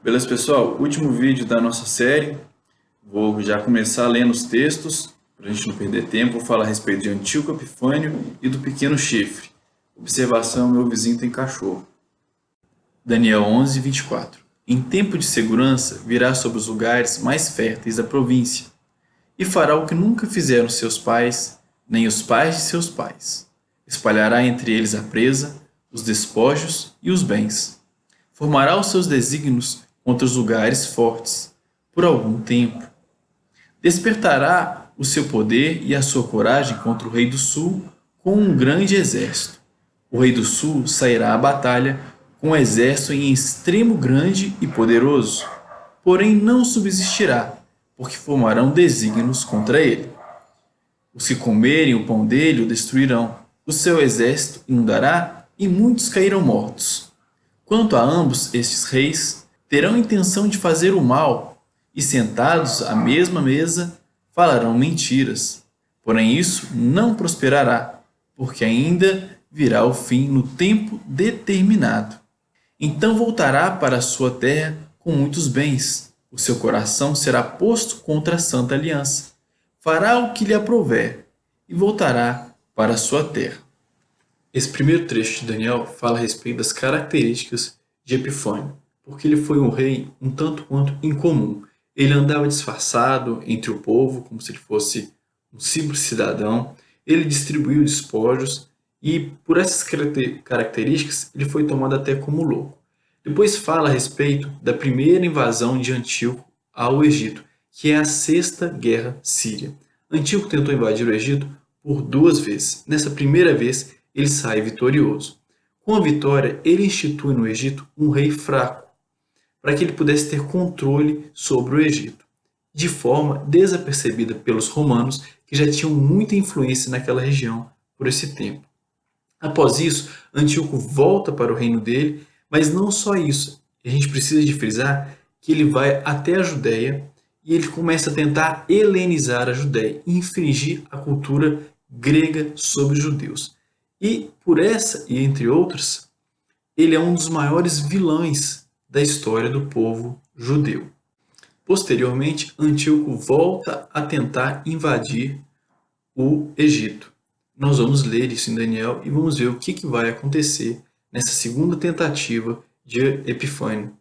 Beleza, pessoal? Último vídeo da nossa série. Vou já começar lendo os textos, para a gente não perder tempo. Vou falar a respeito de Antíoco Epifânio e do pequeno chifre. Observação: meu vizinho tem cachorro. Daniel 11, 24. Em tempo de segurança, virá sobre os lugares mais férteis da província, e fará o que nunca fizeram seus pais, nem os pais de seus pais. Espalhará entre eles a presa, os despojos e os bens. Formará os seus desígnios contra os lugares fortes, por algum tempo. Despertará o seu poder e a sua coragem contra o rei do sul com um grande exército. O rei do sul sairá à batalha com um exército em extremo grande e poderoso, porém não subsistirá, porque formarão desígnios contra ele. Os que comerem o pão dele o destruirão. O seu exército inundará e muitos cairão mortos. Quanto a ambos estes reis, terão intenção de fazer o mal, e sentados à mesma mesa, falarão mentiras. Porém isso não prosperará, porque ainda virá o fim no tempo determinado. Então voltará para a sua terra com muitos bens. O seu coração será posto contra a santa aliança. Fará o que lhe aprouver, e voltará para a sua terra. Esse primeiro trecho de Daniel fala a respeito das características de Epifânio, porque ele foi um rei um tanto quanto incomum. Ele andava disfarçado entre o povo, como se ele fosse um simples cidadão. Ele distribuiu despojos e, por essas características, ele foi tomado até como louco. Depois fala a respeito da primeira invasão de Antíoco ao Egito, que é a Sexta Guerra Síria. Antíoco tentou invadir o Egito por 2 vezes. Nessa primeira vez, ele sai vitorioso. Com a vitória, ele institui no Egito um rei fraco, para que ele pudesse ter controle sobre o Egito, de forma desapercebida pelos romanos, que já tinham muita influência naquela região por esse tempo. Após isso, Antíoco volta para o reino dele, mas não só isso. A gente precisa de frisar que ele vai até a Judéia e ele começa a tentar helenizar a Judéia e infringir a cultura grega sobre os judeus. E por essa, e entre outras, ele é um dos maiores vilões da história do povo judeu. Posteriormente, Antíoco volta a tentar invadir o Egito. Nós vamos ler isso em Daniel e vamos ver o que vai acontecer nessa segunda tentativa de Epifânio.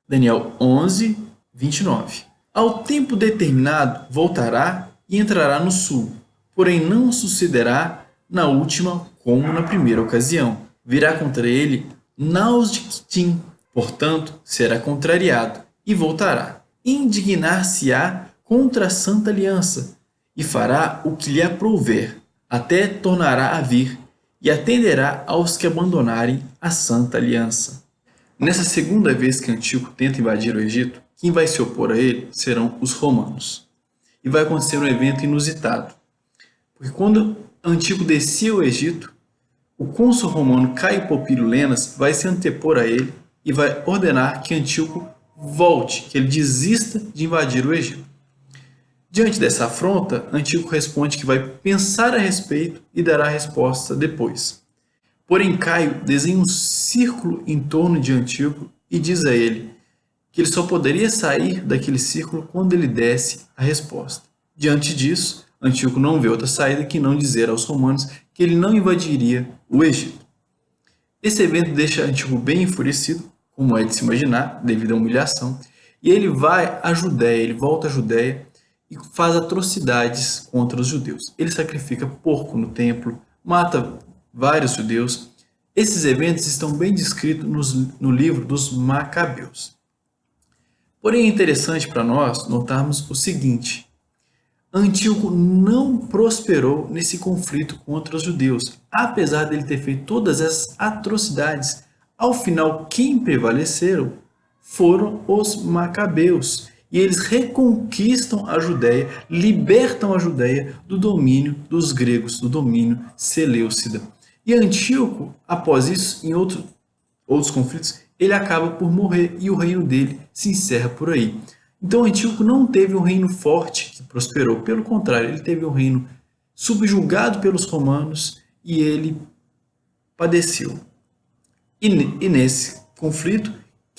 Daniel 11, 29. Ao tempo determinado voltará e entrará no sul, porém não sucederá na última como na primeira ocasião. Virá contra ele Naus de Quitim, portanto será contrariado e voltará. Indignar-se-á contra a santa aliança e fará o que lhe aprouver, até tornará a vir e atenderá aos que abandonarem a santa aliança. Nessa segunda vez que Antíoco tenta invadir o Egito, quem vai se opor a ele serão os romanos. E vai acontecer um evento inusitado, porque quando Antíoco descia o Egito, o cônsul romano Caio Popílio Lenas vai se antepor a ele e vai ordenar que Antíoco volte, que ele desista de invadir o Egito. Diante dessa afronta, Antíoco responde que vai pensar a respeito e dará a resposta depois. Porém, Caio desenha um círculo em torno de Antíoco e diz a ele que ele só poderia sair daquele círculo quando ele desse a resposta. Diante disso, Antíoco não vê outra saída que não dizer aos romanos que ele não invadiria o Egito. Esse evento deixa Antíoco bem enfurecido, como é de se imaginar, devido à humilhação, e ele vai à Judéia, ele volta à Judéia e faz atrocidades contra os judeus. Ele sacrifica porco no templo, mata vários judeus. Esses eventos estão bem descritos no livro dos Macabeus. Porém, é interessante para nós notarmos o seguinte: Antíoco não prosperou nesse conflito contra os judeus. Apesar dele ter feito todas essas atrocidades, ao final quem prevaleceram foram os Macabeus. E eles reconquistam a Judéia, libertam a Judéia do domínio dos gregos, do domínio seleucida. E Antíoco, após isso, em outros conflitos, ele acaba por morrer e o reino dele se encerra por aí. Então Antíoco não teve um reino forte que prosperou, pelo contrário, ele teve um reino subjugado pelos romanos e ele padeceu. E nesse conflito,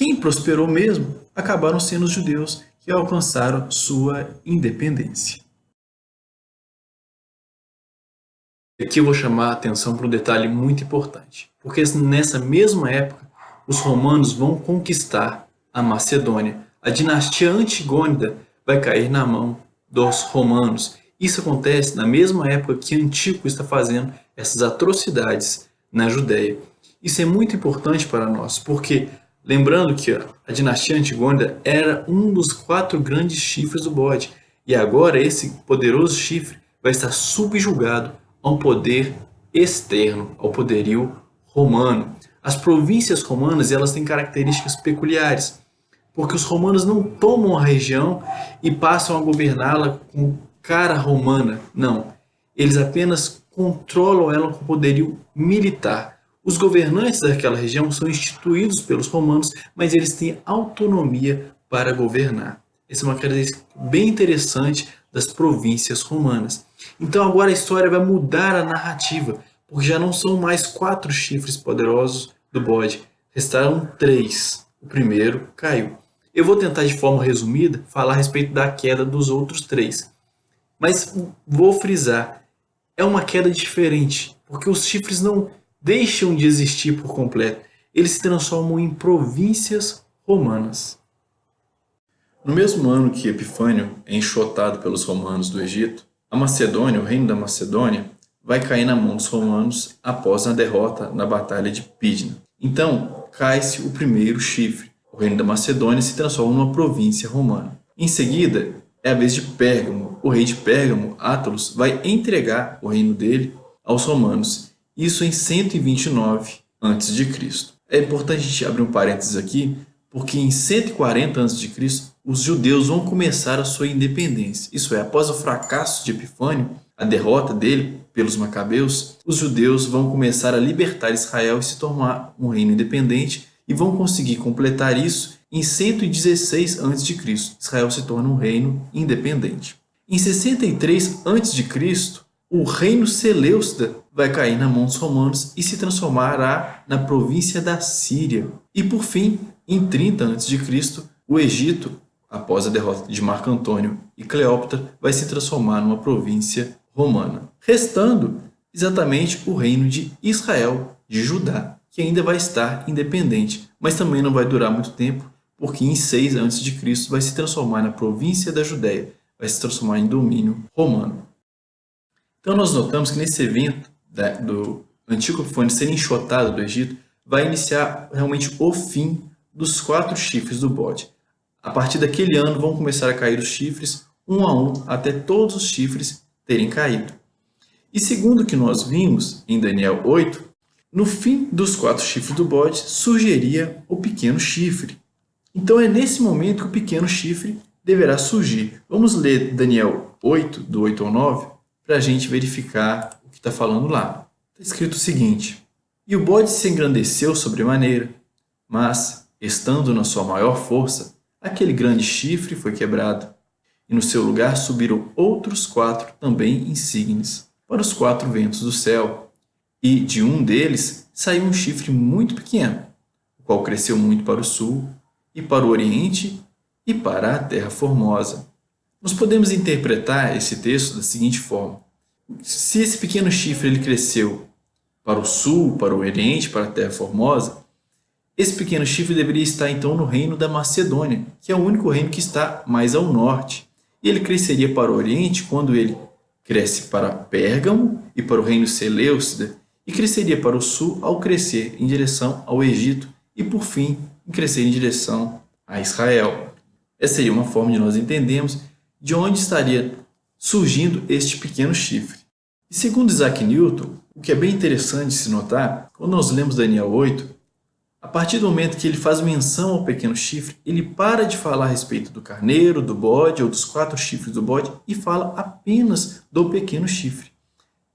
Quem prosperou mesmo acabaram sendo os judeus, que alcançaram sua independência. Aqui eu vou chamar a atenção para um detalhe muito importante, porque nessa mesma época os romanos vão conquistar a Macedônia. A dinastia Antigônida vai cair na mão dos romanos. Isso acontece na mesma época que Antíoco está fazendo essas atrocidades na Judéia. Isso é muito importante para nós, porque lembrando que a dinastia Antigônida era um dos 4 grandes chifres do bode, e agora esse poderoso chifre vai estar subjugado a um poder externo, ao poderio romano. As províncias romanas elas têm características peculiares, porque os romanos não tomam a região e passam a governá-la com cara romana, não. Eles apenas controlam ela com poderio militar. Os governantes daquela região são instituídos pelos romanos, mas eles têm autonomia para governar. Essa é uma característica bem interessante das províncias romanas. Então agora a história vai mudar a narrativa, porque já não são mais 4 chifres poderosos do bode, restaram 3. O primeiro caiu. Eu vou tentar de forma resumida falar a respeito da queda dos outros 3. Mas vou frisar, é uma queda diferente, porque os chifres não deixam de existir por completo. Eles se transformam em províncias romanas. No mesmo ano que Epifânio é enxotado pelos romanos do Egito, a Macedônia, o reino da Macedônia, vai cair na mão dos romanos após a derrota na Batalha de Pydna. Então, cai-se o primeiro chifre. O reino da Macedônia se transforma numa província romana. Em seguida, é a vez de Pérgamo. O rei de Pérgamo, Átalos, vai entregar o reino dele aos romanos. Isso em 129 a.C. É importante a gente abrir um parênteses aqui, porque em 140 a.C., os judeus vão começar a sua independência. Isso é, após o fracasso de Epifânio, a derrota dele pelos macabeus, os judeus vão começar a libertar Israel e se tornar um reino independente e vão conseguir completar isso em 116 a.C. Israel se torna um reino independente. Em 63 a.C., o reino Seleucida vai cair na mão dos romanos e se transformará na província da Síria. E por fim, em 30 a.C., o Egito, após a derrota de Marco Antônio e Cleópatra, vai se transformar numa província romana, restando exatamente o reino de Israel, de Judá, que ainda vai estar independente, mas também não vai durar muito tempo, porque em 6 a.C. vai se transformar na província da Judéia, vai se transformar em domínio romano. Então nós notamos que nesse evento do Antíoco Epifânio ser enxotado do Egito, vai iniciar realmente o fim dos 4 chifres do bode. A partir daquele ano vão começar a cair os chifres, um a um, até todos os chifres terem caído. E segundo o que nós vimos em Daniel 8, no fim dos 4 chifres do bode surgiria o pequeno chifre. Então é nesse momento que o pequeno chifre deverá surgir. Vamos ler Daniel 8, do 8 ao 9, para a gente verificar o que está falando lá. Está escrito o seguinte: E o bode se engrandeceu sobremaneira, mas, estando na sua maior força, aquele grande chifre foi quebrado, e no seu lugar subiram outros 4 também insígnes, para os 4 ventos do céu, e de um deles saiu um chifre muito pequeno, o qual cresceu muito para o sul, e para o oriente, e para a terra formosa. Nós podemos interpretar esse texto da seguinte forma: se esse pequeno chifre ele cresceu para o sul, para o oriente, para a terra formosa, esse pequeno chifre deveria estar então no reino da Macedônia, que é o único reino que está mais ao norte. E ele cresceria para o oriente quando ele cresce para Pérgamo e para o reino Seleucida, e cresceria para o sul ao crescer em direção ao Egito e, por fim, crescer em direção a Israel. Essa seria uma forma de nós entendermos de onde estaria surgindo este pequeno chifre. E segundo Isaac Newton, o que é bem interessante de se notar, quando nós lemos Daniel 8, a partir do momento que ele faz menção ao pequeno chifre, ele para de falar a respeito do carneiro, do bode ou dos 4 chifres do bode e fala apenas do pequeno chifre.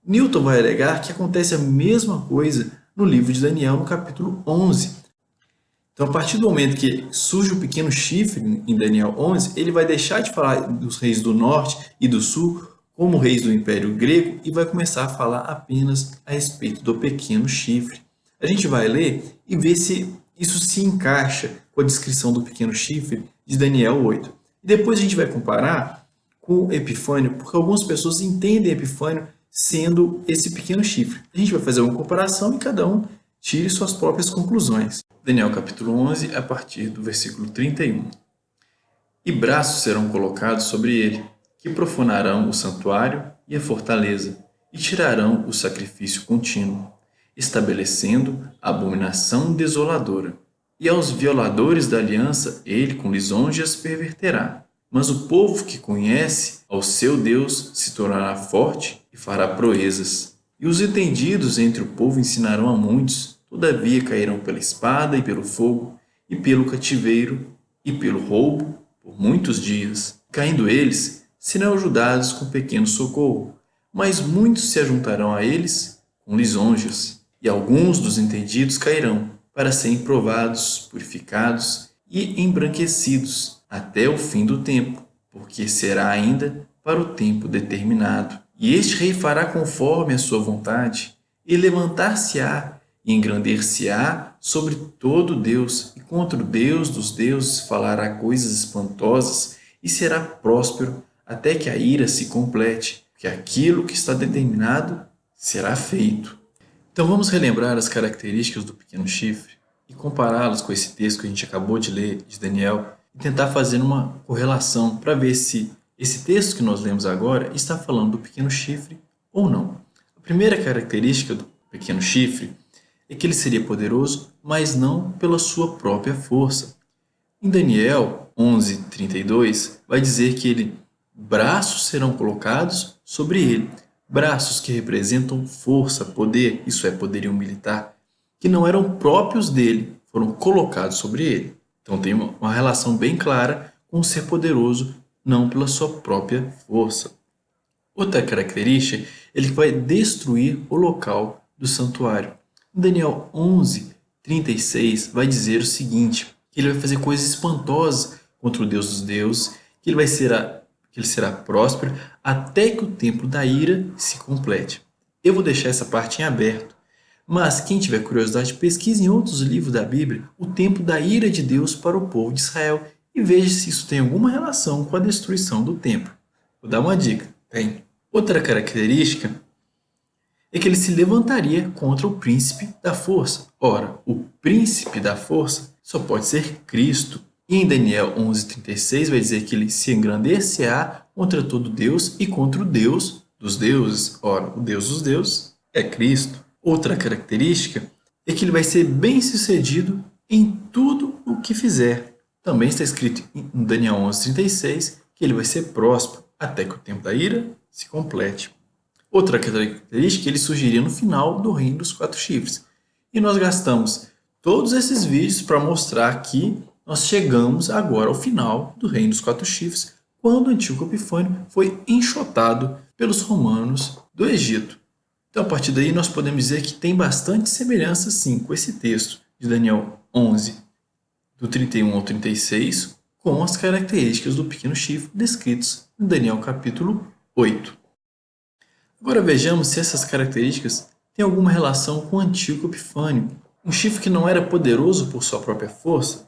Newton vai alegar que acontece a mesma coisa no livro de Daniel, no capítulo 11. Então, a partir do momento que surge o pequeno chifre em Daniel 11, ele vai deixar de falar dos reis do norte e do sul como reis do Império Grego e vai começar a falar apenas a respeito do pequeno chifre. A gente vai ler e ver se isso se encaixa com a descrição do pequeno chifre de Daniel 8. E depois a gente vai comparar com Epifânio, porque algumas pessoas entendem Epifânio sendo esse pequeno chifre. A gente vai fazer uma comparação e cada um tire suas próprias conclusões. Daniel capítulo 11, a partir do versículo 31. E braços serão colocados sobre ele, que profanarão o santuário e a fortaleza, e tirarão o sacrifício contínuo, estabelecendo a abominação desoladora. E aos violadores da aliança ele com lisonjas perverterá. Mas o povo que conhece ao seu Deus se tornará forte e fará proezas. E os entendidos entre o povo ensinarão a muitos, todavia cairão pela espada e pelo fogo, e pelo cativeiro, e pelo roubo, por muitos dias. Caindo eles, serão ajudados com pequeno socorro, mas muitos se ajuntarão a eles com lisonjas. E alguns dos entendidos cairão, para serem provados, purificados e embranquecidos até o fim do tempo, porque será ainda para o tempo determinado. E este rei fará conforme a sua vontade, e levantar-se-á e engrandecer-se-á sobre todo Deus, e contra o Deus dos deuses falará coisas espantosas, e será próspero até que a ira se complete, porque aquilo que está determinado será feito. Então vamos relembrar as características do pequeno chifre e compará-las com esse texto que a gente acabou de ler, de Daniel, e tentar fazer uma correlação para ver se esse texto que nós lemos agora está falando do pequeno chifre ou não. A primeira característica do pequeno chifre é que ele seria poderoso, mas não pela sua própria força. Em Daniel 11:32 vai dizer que braços serão colocados sobre ele. Braços que representam força, poder, isso é, poderio militar, que não eram próprios dele, foram colocados sobre ele. Então tem uma relação bem clara com ser poderoso, não pela sua própria força. Outra característica, ele vai destruir o local do santuário. Em Daniel 11:36 vai dizer o seguinte, que ele vai fazer coisas espantosas contra o Deus dos deuses, que ele será próspero até que o tempo da ira se complete. Eu vou deixar essa parte em aberto, mas quem tiver curiosidade, pesquise em outros livros da Bíblia o tempo da ira de Deus para o povo de Israel e veja se isso tem alguma relação com a destruição do templo. Vou dar uma dica. Tem. Outra característica é que ele se levantaria contra o príncipe da força. Ora, o príncipe da força só pode ser Cristo. E em Daniel 11:36 vai dizer que ele se engrandecerá contra todo Deus e contra o Deus dos deuses. Ora, o Deus dos deuses é Cristo. Outra característica é que ele vai ser bem-sucedido em tudo o que fizer. Também está escrito em Daniel 11:36 que ele vai ser próspero até que o tempo da ira se complete. Outra característica é que ele surgiria no final do reino dos 4 chifres. E nós gastamos todos esses vídeos para mostrar que nós chegamos agora ao final do reino dos 4 chifres, quando Antíoco Epifânio foi enxotado pelos romanos do Egito. Então, a partir daí, nós podemos dizer que tem bastante semelhança, sim, com esse texto de Daniel 11, do 31 ao 36, com as características do pequeno chifre descritas em Daniel capítulo 8. Agora vejamos se essas características têm alguma relação com Antíoco Epifânio, um chifre que não era poderoso por sua própria força.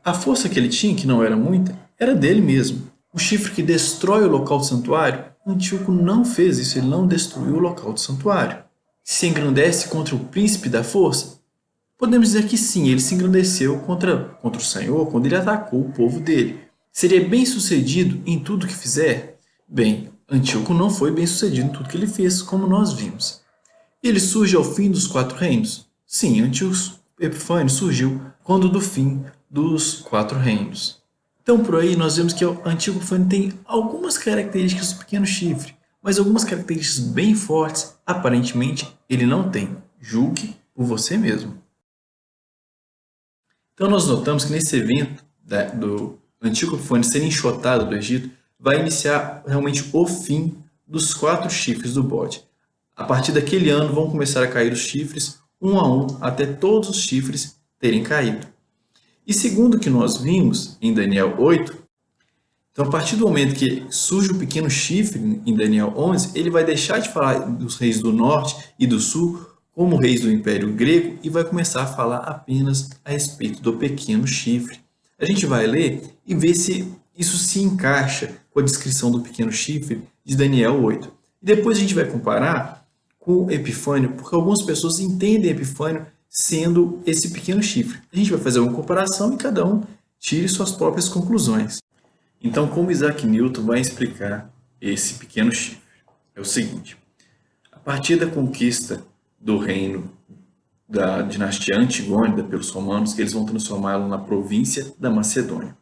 A força que ele tinha, que não era muita, era dele mesmo. O chifre que destrói o local do santuário, Antíoco não fez isso, ele não destruiu o local do santuário. Se engrandece contra o príncipe da força? Podemos dizer que sim, ele se engrandeceu contra o Senhor quando ele atacou o povo dele. Seria bem sucedido em tudo que fizer? Bem, Antíoco não foi bem sucedido em tudo que ele fez, como nós vimos. Ele surge ao fim dos 4 reinos? Sim, Antíoco Epifânio surgiu quando do fim dos 4 reinos. Então, por aí, nós vemos que o Antíoco Epifânio tem algumas características do pequeno chifre, mas algumas características bem fortes, aparentemente, ele não tem. Julgue por você mesmo. Então, nós notamos que nesse evento do Antíoco Epifânio ser enxotado do Egito, vai iniciar realmente o fim dos 4 chifres do bode. A partir daquele ano, vão começar a cair os chifres, um a um, até todos os chifres terem caído. E segundo o que nós vimos em Daniel 8, então a partir do momento que surge o pequeno chifre em Daniel 11, ele vai deixar de falar dos reis do norte e do sul como reis do Império Grego e vai começar a falar apenas a respeito do pequeno chifre. A gente vai ler e ver se isso se encaixa com a descrição do pequeno chifre de Daniel 8. E depois a gente vai comparar com Epifânio, porque algumas pessoas entendem Epifânio sendo esse pequeno chifre. A gente vai fazer uma comparação e cada um tire suas próprias conclusões. Então, como Isaac Newton vai explicar esse pequeno chifre? É o seguinte: a partir da conquista do reino da dinastia Antigônida pelos romanos, que eles vão transformá-lo na província da Macedônia.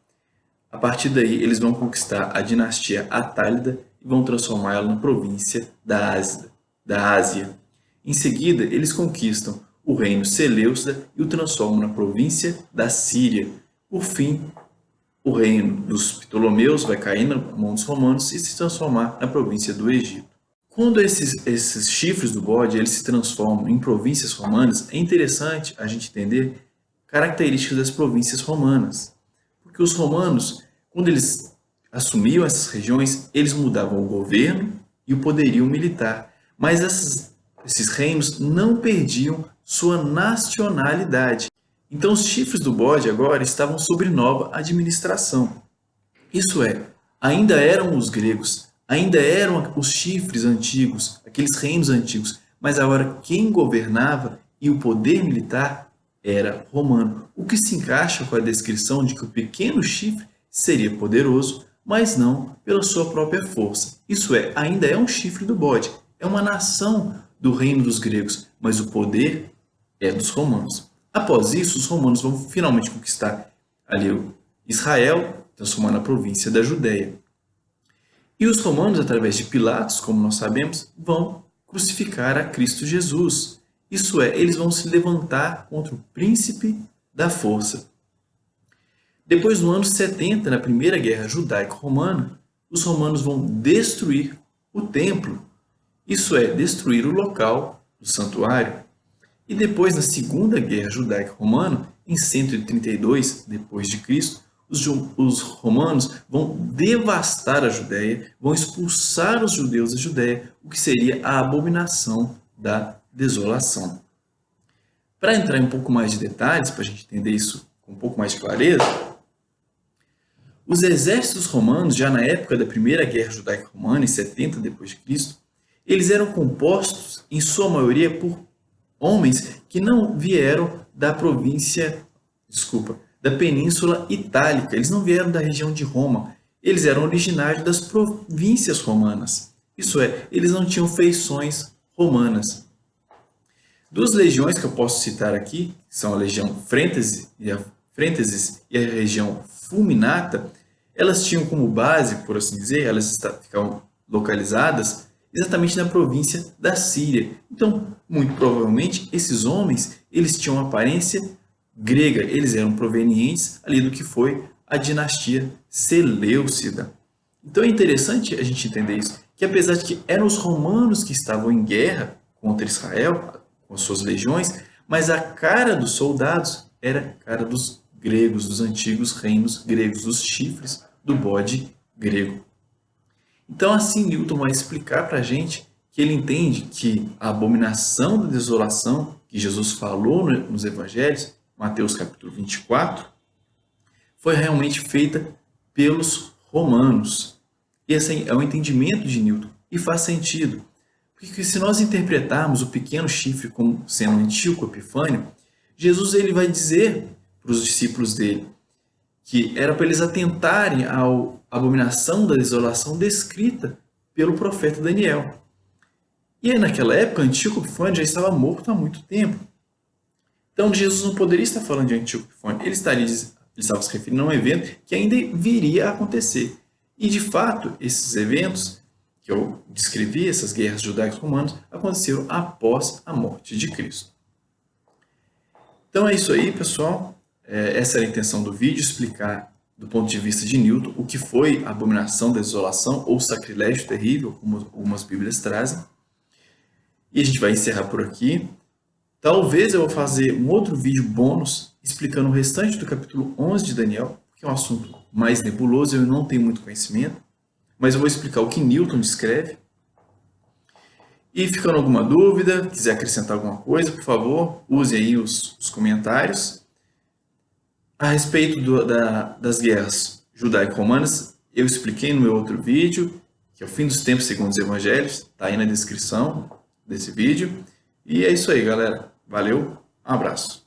A partir daí, eles vão conquistar a dinastia Atálida e vão transformá-la na província da Ásia. Em seguida, eles conquistam o reino Seleucida e o transformam na província da Síria. Por fim, o reino dos Ptolomeus vai cair na mão dos romanos e se transformar na província do Egito. Quando esses chifres do bode eles se transformam em províncias romanas, é interessante a gente entender características das províncias romanas. Porque os romanos, quando eles assumiam essas regiões, eles mudavam o governo e o poderio militar. Mas esses reinos não perdiam sua nacionalidade. Então os chifres do bode agora estavam sob nova administração. Isso é, ainda eram os gregos, ainda eram os chifres antigos, aqueles reinos antigos, mas agora quem governava e o poder militar era romano, o que se encaixa com a descrição de que o pequeno chifre seria poderoso, mas não pela sua própria força. Isso é, ainda é um chifre do bode, é uma nação do reino dos gregos, mas o poder é dos romanos. Após isso, os romanos vão finalmente conquistar ali Israel, transformando a província da Judéia. E os romanos, através de Pilatos, como nós sabemos, vão crucificar a Cristo Jesus. Isso é, eles vão se levantar contra o príncipe da força. Depois do ano 70, na Primeira Guerra Judaico-Romana, os romanos vão destruir o templo. Isso é, destruir o local do santuário. E depois, na Segunda Guerra Judaico-Romana, em 132 d.C., os romanos vão devastar a Judéia, vão expulsar os judeus da Judéia, o que seria a abominação da desolação. Para entrar em um pouco mais de detalhes, para a gente entender isso com um pouco mais de clareza, os exércitos romanos, já na época da Primeira Guerra Judaico-Romana, em 70 d.C., eles eram compostos, em sua maioria, por homens que não vieram da da Península Itálica. Eles não vieram da região de Roma. Eles eram originários das províncias romanas. Isso é, eles não tinham feições romanas. Duas legiões que eu posso citar aqui, são a legião Frêntesis e a região Fulminata, elas tinham como base, por assim dizer, elas ficavam localizadas exatamente na província da Síria. Então, muito provavelmente, esses homens, eles tinham uma aparência grega, eles eram provenientes ali do que foi a dinastia Seleucida. Então é interessante a gente entender isso, que apesar de que eram os romanos que estavam em guerra contra Israel, com as suas legiões, mas a cara dos soldados era a cara dos gregos, dos antigos reinos gregos, dos chifres do bode grego. Então assim Newton vai explicar para a gente que ele entende que a abominação da desolação que Jesus falou nos evangelhos, Mateus capítulo 24, foi realmente feita pelos romanos. Esse é o entendimento de Newton e faz sentido. Porque se nós interpretarmos o pequeno chifre como sendo Antíoco Epifânio, Jesus ele vai dizer para os discípulos dele que era para eles atentarem à abominação da desolação descrita pelo profeta Daniel. E aí, naquela época, Antíoco Epifânio já estava morto há muito tempo. Então, Jesus não poderia estar falando de Antíoco Epifânio. Ele estava se referindo a um evento que ainda viria a acontecer. E, de fato, esses eventos que eu descrevi, essas guerras judaicas romanas, aconteceram após a morte de Cristo. Então é isso aí, pessoal. Essa era a intenção do vídeo, explicar do ponto de vista de Newton o que foi a abominação da desolação ou sacrilégio terrível, como algumas bíblias trazem. E a gente vai encerrar por aqui. Talvez eu vou fazer um outro vídeo bônus explicando o restante do capítulo 11 de Daniel, que é um assunto mais nebuloso, eu não tenho muito conhecimento, mas eu vou explicar o que Newton descreve. E ficando alguma dúvida, quiser acrescentar alguma coisa, por favor, use aí os comentários. A respeito das guerras judaico-romanas, eu expliquei no meu outro vídeo, que é o fim dos tempos segundo os evangelhos, está aí na descrição desse vídeo. E é isso aí, galera. Valeu, um abraço.